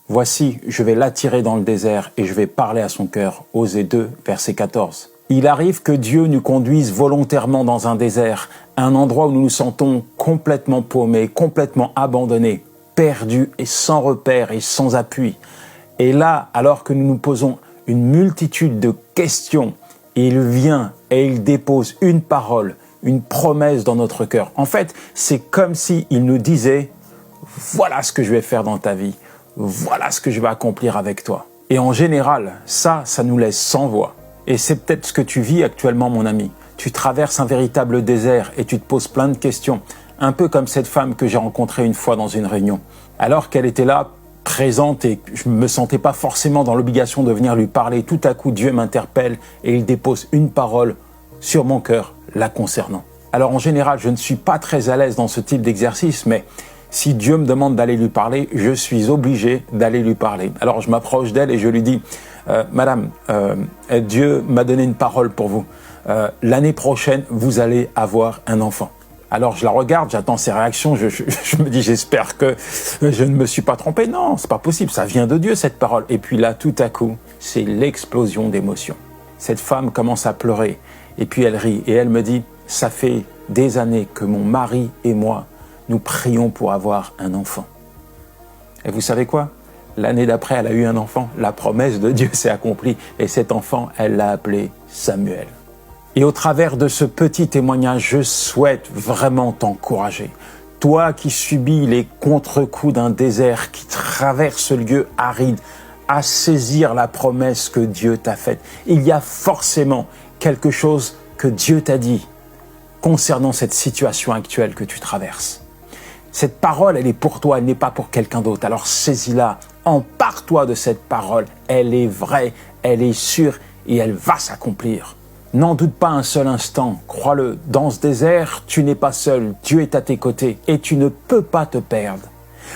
Voici, je vais l'attirer dans le désert et je vais parler à son cœur. Osée 2, verset 14. Il arrive que Dieu nous conduise volontairement dans un désert, un endroit où nous nous sentons complètement paumés, complètement abandonnés, perdus et sans repère et sans appui. Et là, alors que nous nous posons une multitude de questions, il vient et il dépose une parole, une promesse dans notre cœur. En fait, c'est comme s'il nous disait « Voilà ce que je vais faire dans ta vie. Voilà ce que je vais accomplir avec toi. » Et en général, ça nous laisse sans voix. Et c'est peut-être ce que tu vis actuellement, mon ami. Tu traverses un véritable désert et tu te poses plein de questions. Un peu comme cette femme que j'ai rencontrée une fois dans une réunion. Alors qu'elle était là, présente, et je ne me sentais pas forcément dans l'obligation de venir lui parler, tout à coup Dieu m'interpelle et il dépose une parole sur mon cœur la concernant. Alors en général, je ne suis pas très à l'aise dans ce type d'exercice, mais si Dieu me demande d'aller lui parler, je suis obligé d'aller lui parler. Alors je m'approche d'elle et je lui dis « Madame, Dieu m'a donné une parole pour vous. L'année prochaine, vous allez avoir un enfant. » Alors je la regarde, j'attends ses réactions, je me dis j'espère que je ne me suis pas trompé. Non, c'est pas possible, ça vient de Dieu cette parole. Et puis là, tout à coup, c'est l'explosion d'émotions. Cette femme commence à pleurer et puis elle rit et elle me dit « Ça fait des années que mon mari et moi, nous prions pour avoir un enfant. » Et vous savez quoi? L'année d'après, elle a eu un enfant. La promesse de Dieu s'est accomplie et cet enfant, elle l'a appelé Samuel. Et au travers de ce petit témoignage, je souhaite vraiment t'encourager. Toi qui subis les contre-coups d'un désert, qui traverse le lieu aride, à saisir la promesse que Dieu t'a faite. Il y a forcément quelque chose que Dieu t'a dit concernant cette situation actuelle que tu traverses. Cette parole, elle est pour toi, elle n'est pas pour quelqu'un d'autre. Alors saisis-la, empare-toi de cette parole. Elle est vraie, elle est sûre et elle va s'accomplir. N'en doute pas un seul instant, crois-le, dans ce désert, tu n'es pas seul, Dieu est à tes côtés et tu ne peux pas te perdre.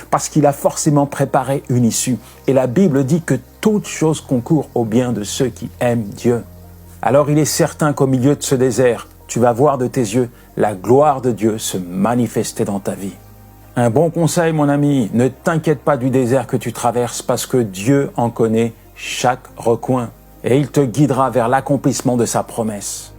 Parce qu'il a forcément préparé une issue. Et la Bible dit que toute chose concourt au bien de ceux qui aiment Dieu. Alors il est certain qu'au milieu de ce désert, tu vas voir de tes yeux la gloire de Dieu se manifester dans ta vie. Un bon conseil, mon ami, ne t'inquiète pas du désert que tu traverses parce que Dieu en connaît chaque recoin et il te guidera vers l'accomplissement de sa promesse.